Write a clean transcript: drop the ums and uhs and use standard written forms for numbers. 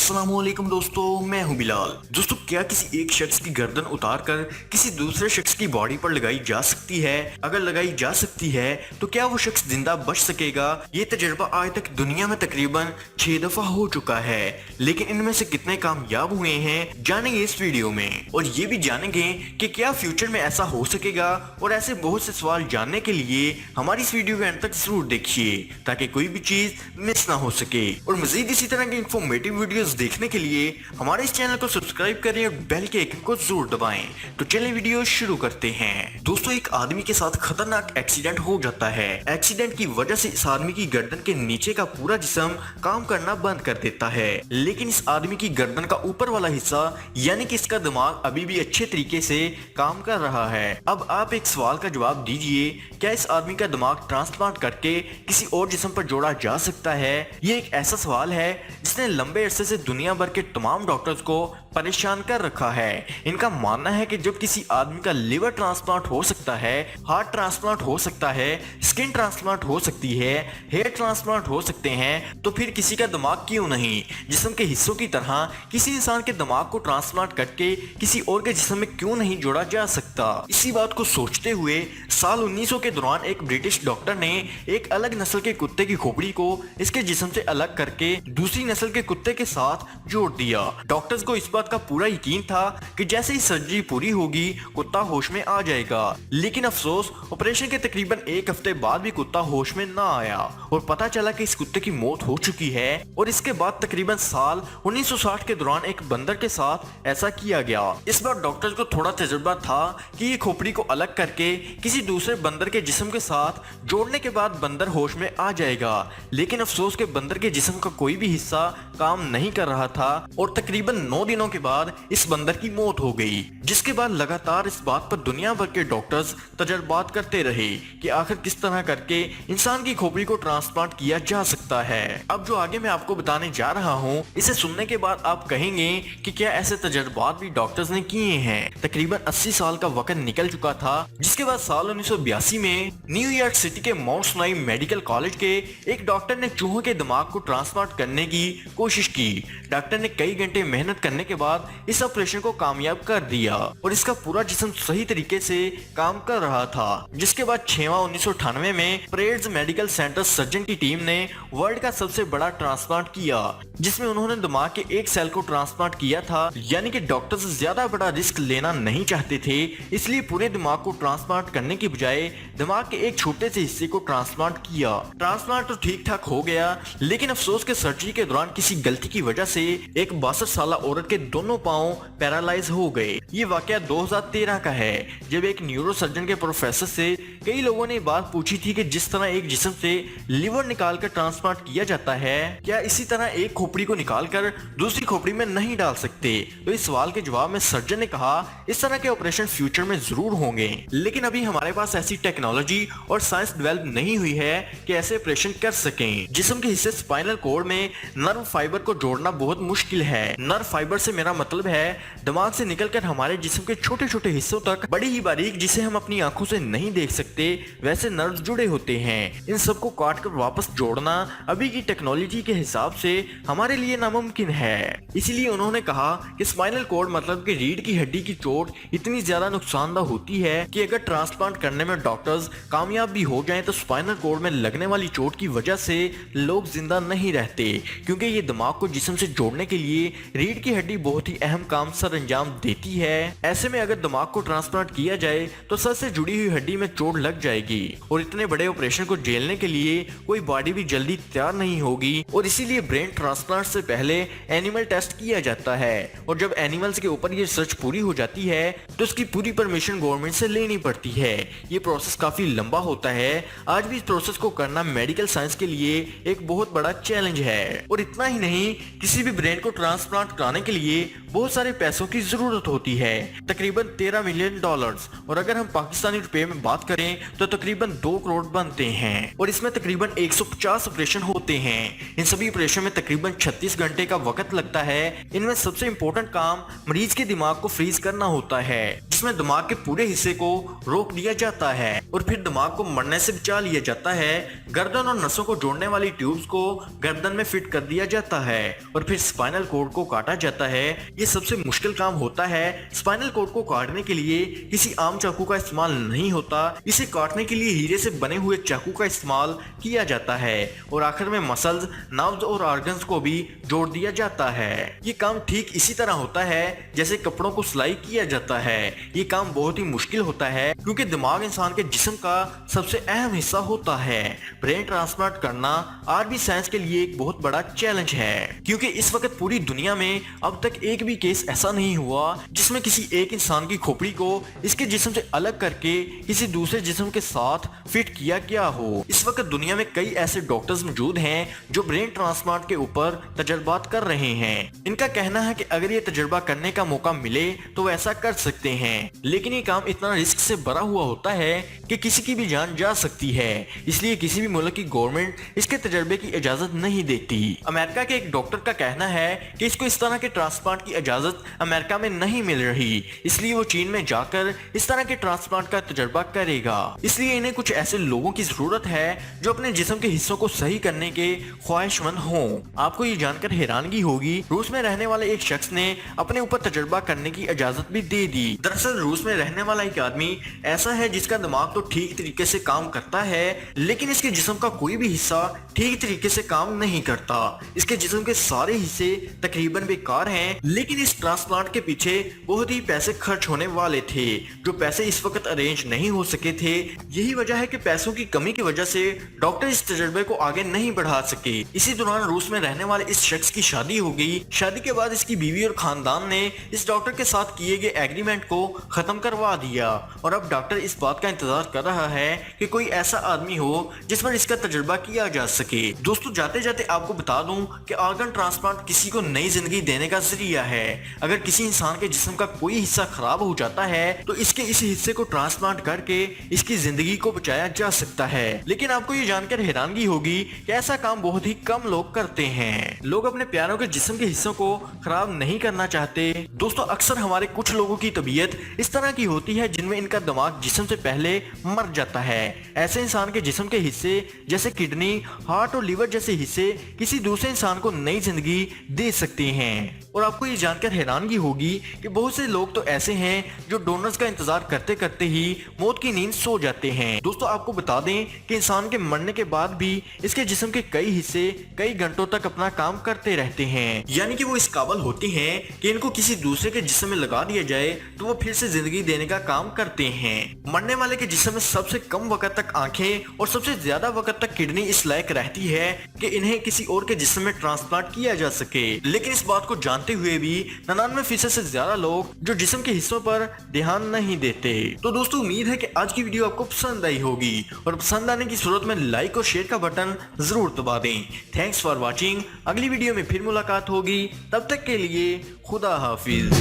अस्सलाम वालेकुम दोस्तों, मैं हूं बिलाल। दोस्तों, क्या किसी एक शख्स की गर्दन उतार कर किसी दूसरे शख्स की बॉडी पर लगाई जा सकती है? अगर लगाई जा सकती है तो क्या वो शख्स जिंदा बच सकेगा? ये तजर्बा आज तक दुनिया में तकरीबन 6 दफा हो चुका है, लेकिन इनमें से कितने कामयाब हुए हैं जानेंगे इस वीडियो में। और ये भी जानेंगे कि क्या फ्यूचर में ऐसा हो सकेगा। और ऐसे बहुत से सवाल जानने के लिए हमारी इस वीडियो के अंत तक जरूर देखिए ताकि कोई भी चीज मिस ना हो सके। और मजीद इसी तरह की इंफॉर्मेटिव वीडियोस देखने के लिए हमारे इस चैनल को सब्सक्राइब करें और बेल के आइकन को जरूर दबाएं। तो चलिए वीडियो शुरू करते हैं। दोस्तों, एक आदमी के साथ खतरनाक एक्सीडेंट हो जाता है। एक्सीडेंट की वजह से इस आदमी की गर्दन के नीचे का पूरा जिस्म काम करना बंद कर देता है, लेकिन इस आदमी की गर्दन का ऊपर वाला हिस्सा यानी कि इसका दिमाग अभी भी अच्छे तरीके से काम कर रहा है। अब आप एक सवाल का जवाब दीजिए, क्या इस आदमी का दिमाग ट्रांसप्लांट करके किसी और जिस्म पर जोड़ा जा सकता है? ये एक ऐसा सवाल है जिसने लंबे अरसे से दुनिया भर के तमाम डॉक्टर्स को परेशान कर रखा है। इनका मानना है कि जब किसी आदमी का लिवर ट्रांसप्लांट हो सकता है, हार्ट ट्रांसप्लांट हो सकता है, स्किन ट्रांसप्लांट हो सकती है, हेयर ट्रांसप्लांट हो सकते हैं, तो फिर किसी का दिमाग क्यों नहीं जिस्म के हिस्सों की तरह किसी इंसान के दिमाग को ट्रांसप्लांट करके किसी और के जिस्म में क्यों नहीं जोड़ा जा सकता? इसी बात को सोचते हुए साल 1900 के दौरान एक ब्रिटिश डॉक्टर ने एक अलग नस्ल के कुत्ते की खोपड़ी को इसके जिस्म से अलग करके दूसरी नस्ल के कुत्ते के साथ जोड़ दिया। डॉक्टर्स को इस बात का पूरा यकीन था कि जैसे ही सर्जरी पूरी होगी कुत्ता होश में आ जाएगा, लेकिन अफसोस ऑपरेशन के तकरीबन एक हफ्ते बाद भी कुत्ता होश में ना आया और पता चला कि इस कुत्ते की मौत हो चुकी है। और इसके बाद तकरीबन साल 1960 के दौरान एक बंदर के साथ ऐसा किया गया। इस बार डॉक्टर्स को थोड़ा तजुर्बा था कि ये खोपड़ी को अलग करके किसी दूसरे बंदर के जिस्म के साथ जोड़ने के बाद बंदर होश में आ जाएगा, लेकिन अफसोस के बंदर के जिस्म का कोई भी हिस्सा काम नहीं कर रहा था और तकरीबन 9 दिनों के बाद इस बंदर की मौत हो गई। जिसके बाद लगातार इस बात पर दुनिया भर के डॉक्टर्स तजर्बात करते रहे कि आखिर किस तरह करके इंसान की खोपड़ी को ट्रांसप्लांट किया जा सकता है। अब जो आगे मैं आपको बताने जा रहा हूँ, इसे सुनने के बाद आप कहेंगे कि क्या ऐसे तजर्बात भी डॉक्टर्स ने किए हैं। तकरीबन 80 साल का वक्त निकल चुका था, जिसके बाद साल 1982 में न्यूयॉर्क सिटी के माउंट सिनाई मेडिकल कॉलेज के एक डॉक्टर ने चूहों के दिमाग को ट्रांसप्लांट करने की कोशिश की। डॉक्टर ने कई घंटे मेहनत करने के बाद इस ऑपरेशन को कामयाब कर दिया और इसका पूरा जिस्म सही तरीके से काम कर रहा था। जिसके बाद 6वां 1998 में परेड्स मेडिकल सेंटर सर्जन की टीम ने वर्ल्ड का सबसे बड़ा ट्रांसप्लांट किया, जिसमें उन्होंने दिमाग के एक सेल को ट्रांसप्लांट किया था। यानी कि डॉक्टर्स ज्यादा बड़ा रिस्क लेना नहीं चाहते थे, इसलिए पूरे दिमाग को ट्रांसप्लांट करने की बजाय दिमाग के एक छोटे से हिस्से को ट्रांसप्लांट किया। ट्रांसप्लांट तो ठीक ठाक हो गया, लेकिन अफसोस के सर्जरी के दौरान किसी गलती की वजह से एक 62 साल औरत के दोनों पांव पैरालाइज हो गए। ये वाकया 2013 का है, जब एक न्यूरो सर्जन के प्रोफेसर से कई लोगों ने बात पूछी थी कि जिस तरह एक जिस्म से लिवर निकालकर ट्रांसप्लांट किया जाता है, क्या इसी तरह एक खोपड़ी को निकालकर दूसरी खोपड़ी में नहीं डाल सकते? तो इस सवाल के जवाब में सर्जन ने कहा, इस तरह के ऑपरेशन फ्यूचर में जरूर होंगे, लेकिन अभी हमारे पास ऐसी टेक्नोलॉजी और साइंस डेवलप नहीं हुई है कि ऐसे ऑपरेशन कर सकें। जिस्म के हिस्से स्पाइनल कोड में नर्व फाइबर को जोड़ना बहुत मुश्किल है। नर्व फाइबर से मेरा मतलब है दिमाग से निकलकर हमारे जिस्म के छोटे छोटे हिस्सों तक बड़ी ही बारीक, जिसे हम अपनी आंखों से नहीं देख सकते, वैसे नर्व जुड़े होते हैं। इन सबको काट कर वापस जोड़ना अभी की टेक्नोलॉजी के हिसाब से हमारे लिए नामुमकिन है। इसीलिए उन्होंने कहा कि स्पाइनल कोड मतलब कि रीढ़ की हड्डी की चोट इतनी ज्यादा नुकसानदा होती है कि अगर ट्रांसप्लांट करने में डॉक्टर्स कामयाब भी हो जाएं तो स्पाइनल कोड में लगने वाली चोट की वजह से लोग जिंदा नहीं रहते, क्योंकि ये दिमाग को जिस्म से जोड़ने के लिए रीढ़ की हड्डी बहुत ही अहम काम सर अंजाम देती है। ऐसे में अगर दिमाग को ट्रांसप्लांट किया जाए तो सर से जुड़ी हुई हड्डी में चोट लग जाएगी और इतने बड़े ऑपरेशन को झेलने के लिए कोई बॉडी भी जल्दी तैयार नहीं होगी। और इसीलिए ब्रेन ट्रांसप्लांट से पहले एनिमल टेस्ट किया जाता है, और जब एनिमल्स के ऊपर ये रिसर्च पूरी हो जाती है तो उसकी पूरी परमिशन गवर्नमेंट से लेनी पड़ती है। ये प्रोसेस काफी लंबा होता है। आज भी इस प्रोसेस को करना मेडिकल साइंस के लिए एक बहुत बड़ा चैलेंज है। और इतना ही नहीं, किसी भी ब्रेन को ट्रांसप्लांट कराने के लिए बहुत सारे पैसों की जरूरत होती है। है तकरीबन 13 मिलियन डॉलर्स, और अगर हम पाकिस्तानी रुपए में बात करें तो तकरीबन 2 करोड़ बनते हैं। और इसमें तकरीबन 150 ऑपरेशन होते हैं। इन सभी ऑपरेशन में तकरीबन 36 घंटे का वक्त लगता है। इनमें सबसे इम्पोर्टेंट काम मरीज के दिमाग को फ्रीज करना होता है, जिसमें दिमाग के पूरे हिस्से को रोक दिया जाता है और फिर दिमाग को मरने से बचा लिया जाता है। गर्दन और नसों को जोड़ने वाली ट्यूब्स को गर्दन में फिट कर दिया जाता है और फिर स्पाइनल कॉर्ड को काटा जाता है। ये सबसे मुश्किल काम होता है। स्पाइनल कॉर्ड को काटने के लिए किसी आम चाकू का इस्तेमाल नहीं होता। इसे काटने के लिए हीरे से बने हुए चाकू का इस्तेमाल किया जाता है और आखिर में मसल्स, नर्व्स और ऑर्गन्स को भी जोड़ दिया जाता है। ये काम ठीक इसी तरह होता है जैसे कपड़ों को सिलाई किया जाता है। ये काम बहुत ही मुश्किल होता है क्योंकि दिमाग इंसान के जिस्म का सबसे अहम हिस्सा होता है। ब्रेन ट्रांसप्लांट करना आज भी साइंस के लिए एक बहुत बड़ा चैलेंज है, क्योंकि इस वक्त पूरी दुनिया में अब तक एक भी केस ऐसा नहीं हुआ जिसमें किसी एक इंसान की खोपड़ी को इसके जिस्म से अलग करके किसी दूसरे जिस्म के साथ फिट किया गया हो। इस वक्त दुनिया में कई ऐसे डॉक्टर्स मौजूद हैं जो ब्रेन ट्रांसप्लांट के ऊपर तजर्बात कर रहे हैं। इनका कहना है कि अगर ये तजर्बा करने का मौका मिले तो वो ऐसा कर सकते हैं, लेकिन ये काम इतना रिस्क से भरा हुआ होता है कि किसी की भी जान जा सकती है। इसलिए किसी भी मुल्क की गवर्नमेंट इसके तजर्बे की इजाजत नहीं देती। अमेरिका के एक डॉक्टर का कहना है कि इसको इस तरह के ट्रांसप्लांट की इजाजत अमेरिका में नहीं मिल रही, इसलिए वो चीन में जाकर इस तरह के ट्रांसप्लांट का तजर्बा करेगा। इसलिए इन्हें कुछ ऐसे लोगों की जरूरत है जो अपने जिस्म के हिस्सों को सही करने के ख्वाहिशमंद हों। आपको ये जानकर हैरानगी होगी, रूस में रहने वाले एक शख्स ने अपने ऊपर तजर्बा करने की इजाजत भी दे दी। दरअसल रूस में रहने वाला एक आदमी ऐसा है जिसका दिमाग तो ठीक तरीके से काम करता है, लेकिन इसके जिस्म का कोई भी हिस्सा ठीक तरीके से काम नहीं करता। इसके जिस्म के सारे हिस्से तकरीबन बेकार हैं, लेकिन इस ट्रांसप्लांट के पीछे बहुत ही पैसे खर्च होने वाले थे, जो पैसे इस वक्त अरेंज नहीं हो सके थे। यही वजह है कि पैसों की कमी की वजह से डॉक्टर इस तजर्बे को आगे नहीं बढ़ा सके। इसी दौरान रूस में रहने वाले इस शख्स की शादी हो गई। शादी के बाद इसकी बीवी और खानदान ने इस डॉक्टर के साथ किए गए एग्रीमेंट को खत्म करवा दिया और अब डॉक्टर इस बात का इंतजार कर रहा है कि कोई ऐसा आदमी हो जिस पर इसका तजुर्बा किया जा सके। दोस्तों, जाते जाते आपको बता दूं कि ऑर्गन ट्रांसप्लांट किसी को नई जिंदगी देने का जरिया है। अगर किसी इंसान के जिस्म का कोई हिस्सा खराब हो जाता है तो इसके इस हिस्से को ट्रांसप्लांट करके इसकी जिंदगी को बचाया जा सकता है। लेकिन आपको ये जानकर हैरानगी होगी कि ऐसा काम बहुत ही कम लोग करते हैं। लोग अपने प्यारों के जिस्म के हिस्सों को खराब नहीं करना चाहते। दोस्तों, अक्सर हमारे कुछ लोगों की तबीयत इस तरह की होती है जिनमें इनका दिमाग जिस्म से पहले मर जाता है। ऐसे इंसान के जिस्म के हिस्से जैसे किडनी, हार्ट और लीवर जैसे हिस्से किसी दूसरे इंसान को नई जिंदगी दे सकते हैं। और आपको ये जानकर हैरानगी होगी कि बहुत से लोग तो ऐसे हैं जो डोनर्स का इंतजार करते करते ही मौत की नींद सो जाते हैं। दोस्तों, आपको बता दें कि इंसान के मरने के बाद भी इसके जिस्म के कई हिस्से कई घंटों तक अपना काम करते रहते हैं, यानी कि वो इस काबिल होते हैं कि इनको किसी दूसरे के जिस्म में लगा दिया जाए तो वो फिर से जिंदगी देने का काम करते हैं। मरने वाले के जिस्म में सबसे कम वक्त तक आंखें और सबसे ज्यादा वक्त तक किडनी इस लायक रहती है कि इन्हें किसी और के जिस्म में ट्रांसप्लांट किया जा सके। लेकिन इस बात को जानते हुए भी 99% से ज्यादा लोग जो जिस्म के हिस्सों पर ध्यान नहीं देते। तो दोस्तों, उम्मीद है कि आज की वीडियो आपको पसंद आई होगी और पसंद आने की सूरत में लाइक और शेयर का बटन जरूर दबा दें। Thanks for watching. अगली वीडियो में फिर मुलाकात होगी, तब तक के लिए खुदा हाफिज।